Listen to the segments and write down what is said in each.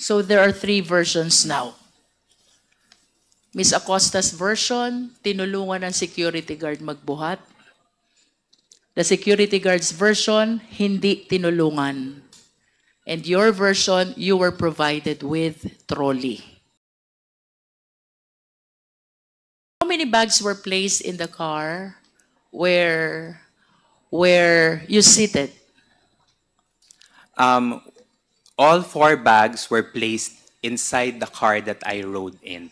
So there are three versions now. Ms. Acosta's version, tinulungan ng security guard magbuhat. The security guard's version, hindi tinulungan. And your version, you were provided with trolley. How many bags were placed in the car where you seated? All 4 bags were placed inside the car that I rode in.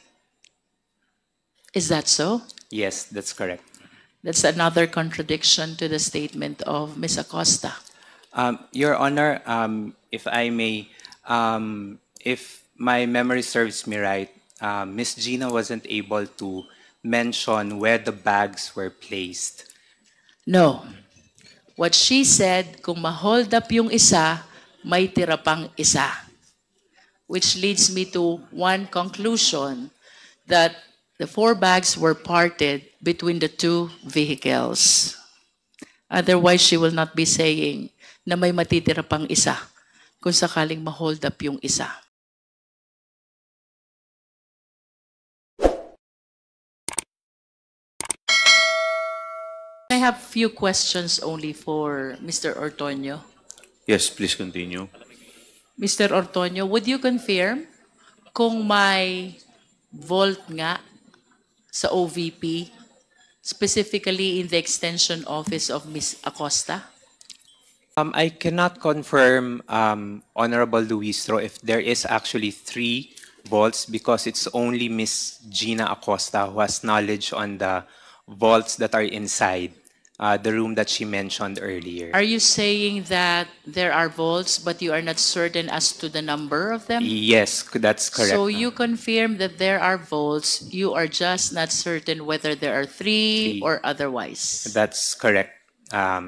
Is that so? Yes, that's correct. That's another contradiction to the statement of Ms. Acosta. Your Honor, if I may, if my memory serves me right, Ms. Gina wasn't able to mention where the bags were placed. No. What she said, kung ma-hold up yung isa, may tira pang isa. Which leads me to one conclusion, that the 4 bags were parted between the 2 vehicles. Otherwise, she will not be saying na may matitira pang isa kung sakaling ma-hold up yung isa. I have few questions only for Mr. Ortonio. Yes, please continue. Mr. Ortonio, would you confirm kung may vault nga sa OVP, specifically in the extension office of Ms. Acosta? I cannot confirm, Honorable Luistro, if there is actually 3 vaults because it's only Ms. Gina Acosta who has knowledge on the vaults that are inside the room that she mentioned earlier. Are you saying that there are vaults but you are not certain as to the number of them? Yes, that's correct. So you confirm that there are vaults, you are just not certain whether there are 3 or otherwise. That's correct,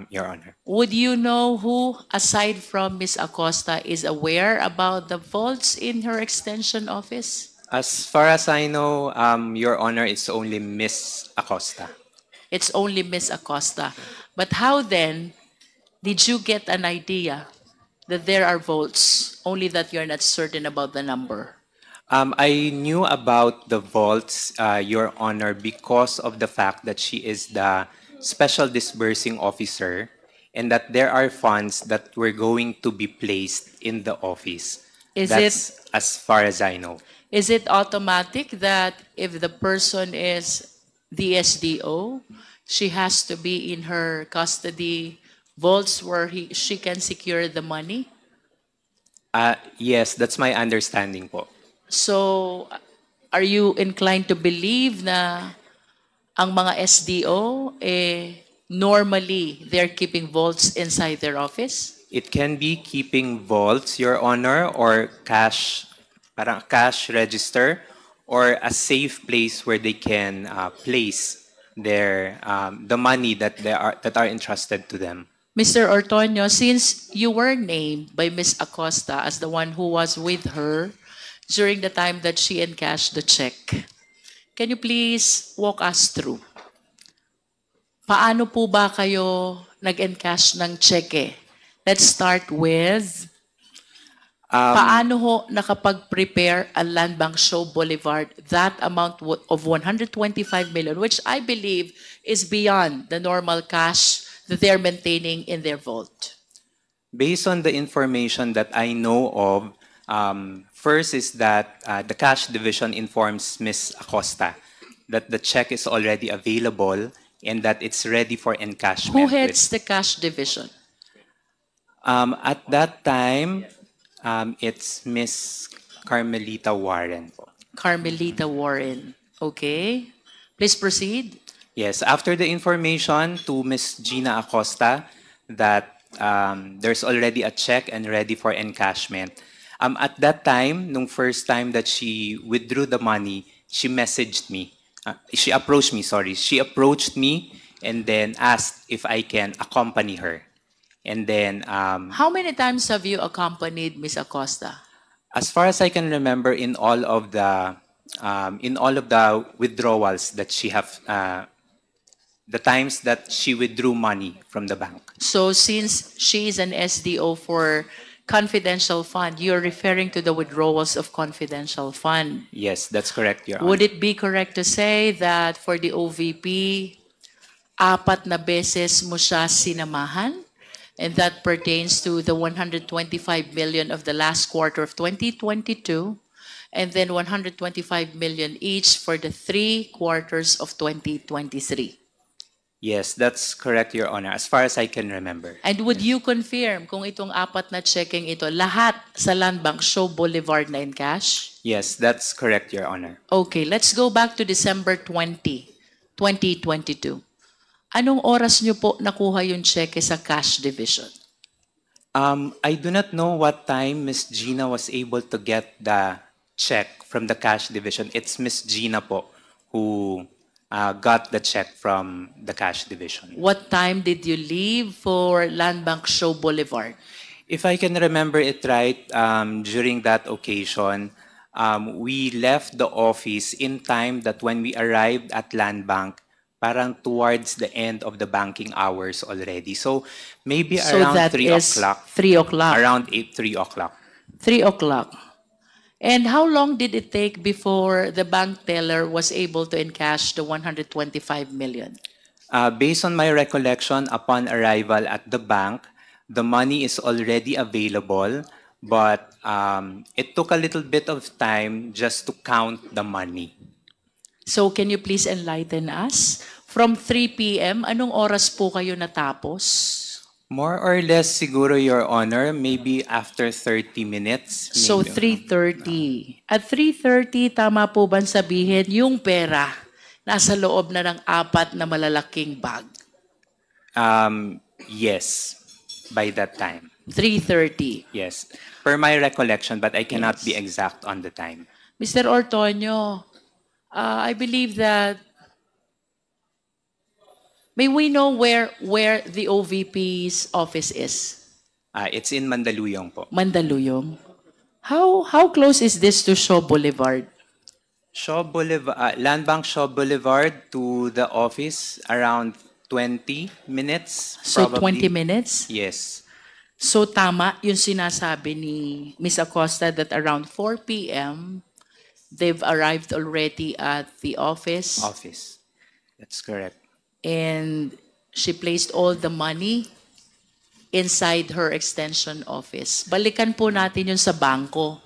Your Honor. Would you know who, aside from Ms. Acosta, is aware about the vaults in her extension office? As far as I know, Your Honor, it's only Ms. Acosta. It's only Ms. Acosta. But how then did you get an idea that there are vaults, only that you're not certain about the number? I knew about the vaults, Your Honor, because of the fact that she is the special disbursing officer and that there are funds that were going to be placed in the office. That's as far as I know. Is it automatic that if the person is the SDO, she has to be in her custody vaults where she can secure the money? Yes, that's my understanding po. So, are you inclined to believe na ang mga SDO, normally they're keeping vaults inside their office? It can be keeping vaults, Your Honor, or cash, parang cash register, or a safe place where they can place their the money that are entrusted to them. Mr. Ortonio, since you were named by Ms. Acosta as the one who was with her during the time that she encashed the check, can you please walk us through? Paano po ba kayo nag-encash ng cheque? Let's start with paano ho nakapag-prepare ang Land Bank Show Boulevard that amount of 125 million, which I believe is beyond the normal cash that they're maintaining in their vault? Based on the information that I know of, first is that the cash division informs Ms. Acosta that the check is already available and that it's ready for encashment. Who heads the cash division? At that time, it's Ms. Carmelita Warren. Carmelita Warren. Okay. Please proceed. Yes, after the information to Ms. Gina Acosta that there's already a check and ready for encashment, at that time, nung first time that she withdrew the money, she messaged me. She approached me, sorry. She approached me and then asked if I can accompany her. And then... how many times have you accompanied Ms. Acosta? As far as I can remember, in all of the withdrawals that she have, the times that she withdrew money from the bank. So since she is an SDO for confidential fund. You're referring to the withdrawals of confidential fund. Yes, that's correct, Your Honor. Would it be correct to say that for the OVP, 4 na beses mo siya sinamahan? And that pertains to the 125 million of the last quarter of 2022, and then 125 million each for the 3 quarters of 2023. Yes, that's correct, Your Honor, as far as I can remember. And would you confirm kung itong 4 na checking ito, lahat sa Land Bank Show Boulevard na in cash? Yes, that's correct, Your Honor. Okay, let's go back to December 2022. Anong oras nyo po nakuha yung cheque sa cash division? I do not know what time Miss Gina was able to get the check from the cash division. It's Miss Gina po who got the check from the cash division. What time did you leave for Land Bank Show Boulevard? If I can remember it right, during that occasion, we left the office in time that when we arrived at Land Bank, parang towards the end of the banking hours already. So maybe So around that 3 is o'clock. 3 o'clock. Around 3 o'clock. 3 o'clock. And how long did it take before the bank teller was able to encash the 125 million? Based on my recollection, upon arrival at the bank, the money is already available, but it took a little bit of time just to count the money. So can you please enlighten us? From 3 p.m., anong oras po kayo natapos? More or less, siguro, Your Honor, maybe after 30 minutes. So maybe. 3:30. At 3:30, tama po ba sabihin, yung pera nasa loob na ng 4 na malalaking bag? Yes, by that time. 3:30. Yes, per my recollection, but I cannot be exact on the time. Mr. Ortonio, I believe that may we know where the OVP's office is? It's in Mandaluyong po. Mandaluyong. How close is this to Shaw Boulevard? Shaw Boulevard, Land Bank Shaw Boulevard to the office around 20 minutes. So probably. 20 minutes? Yes. So tama yung sinasabi ni Ms. Acosta that around 4 p.m. they've arrived already at the office. Office. That's correct. And she placed all the money inside her extension office. Balikan po natin yun sa bangko.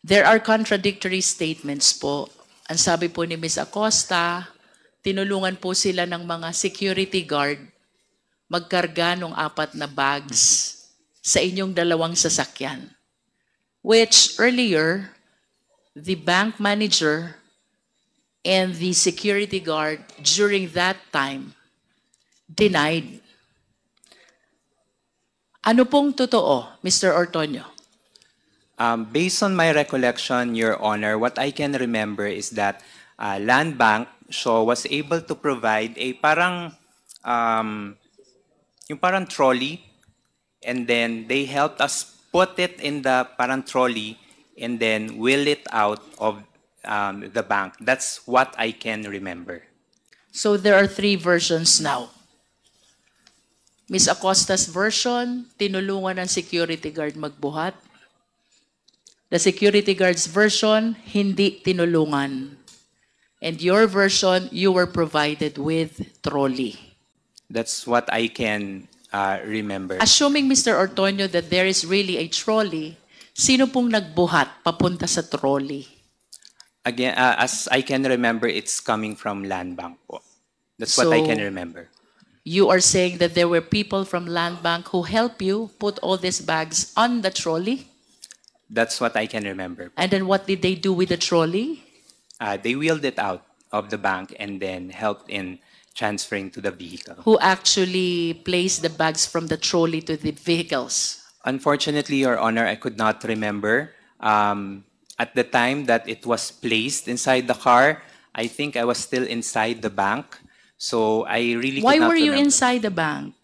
There are contradictory statements po. Ang sabi po ni Ms. Acosta, tinulungan po sila ng mga security guard magkarga ng 4 na bags sa inyong 2 sasakyan. Which earlier, the bank manager and the security guard during that time denied. Ano pong totoo, Mr. Ortonio? Based on my recollection, Your Honor, what I can remember is that Land Bank Shaw was able to provide a parang yung parang trolley, and then they helped us put it in the parang trolley and then wheel it out of the bank. That's what I can remember. So there are 3 versions now. Ms. Acosta's version, tinulungan ng security guard magbuhat. The security guard's version, hindi tinulungan. And your version, you were provided with trolley. That's what I can remember. Assuming, Mr. Ortonio, that there is really a trolley, sino pong nagbuhat papunta sa trolley? Again, as I can remember, it's coming from Land Bank po. That's what I So- can remember. You are saying that there were people from Land Bank who helped you put all these bags on the trolley? That's what I can remember. And then what did they do with the trolley? They wheeled it out of the bank and then helped in transferring to the vehicle. Who actually placed the bags from the trolley to the vehicles? Unfortunately, Your Honor, I could not remember. At the time that it was placed inside the car, I think I was still inside the bank. So I really Why could not were you remember. inside the bank?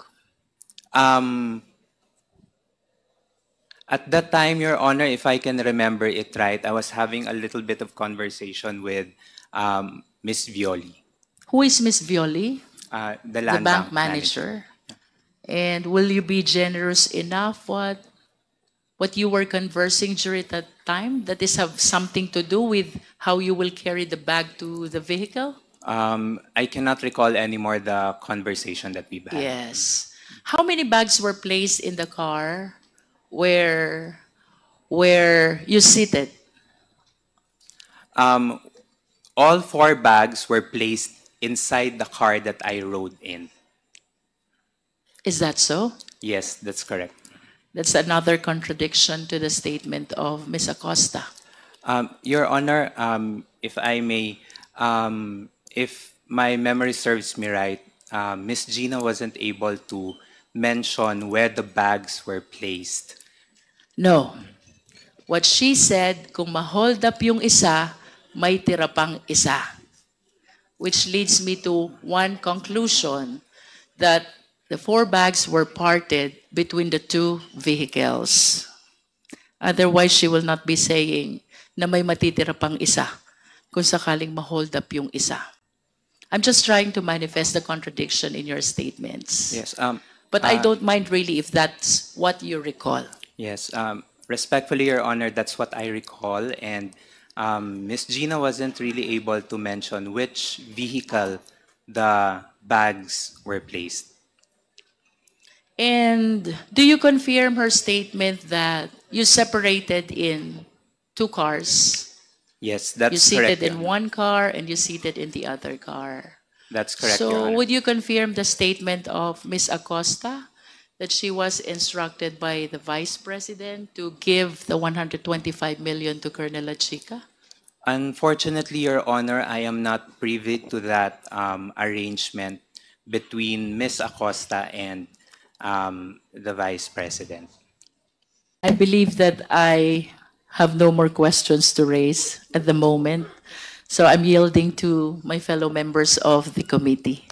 At that time, Your Honor, if I can remember it right, I was having a little bit of conversation with Miss Violi, Who is Miss Violi? the The land bank manager. And will you be generous enough what you were conversing during that time? That is have something to do with how you will carry the bag to the vehicle? I cannot recall anymore the conversation that we've had. Yes. How many bags were placed in the car where you seated? All 4 bags were placed inside the car that I rode in. Is that so? Yes, that's correct. That's another contradiction to the statement of Ms. Acosta. Your Honor, if I may, if my memory serves me right, Ms. Gina wasn't able to mention where the bags were placed. No. What she said, kung ma-hold up yung isa, may tira pang isa. Which leads me to one conclusion, that the 4 bags were parted between the 2 vehicles. Otherwise, she will not be saying na may matitira pang isa kung sakaling ma-hold up yung isa. I'm just trying to manifest the contradiction in your statements. Yes. But I don't mind really if that's what you recall. Yes. Respectfully, Your Honor, that's what I recall. And Ms. Gina wasn't really able to mention which vehicle the bags were placed. And do you confirm her statement that you separated in 2 cars? Yes, that's You correct. seated in Your Honor. one car and you seated in the other car. That's correct, Your So Honor. would you confirm the statement of Ms. Acosta that she was instructed by the Vice President to give the 125 million to Colonel Lachica? Unfortunately, Your Honor, I am not privy to that arrangement between Ms. Acosta and the Vice President. I believe that I have no more questions to raise at the moment. So I'm yielding to my fellow members of the committee.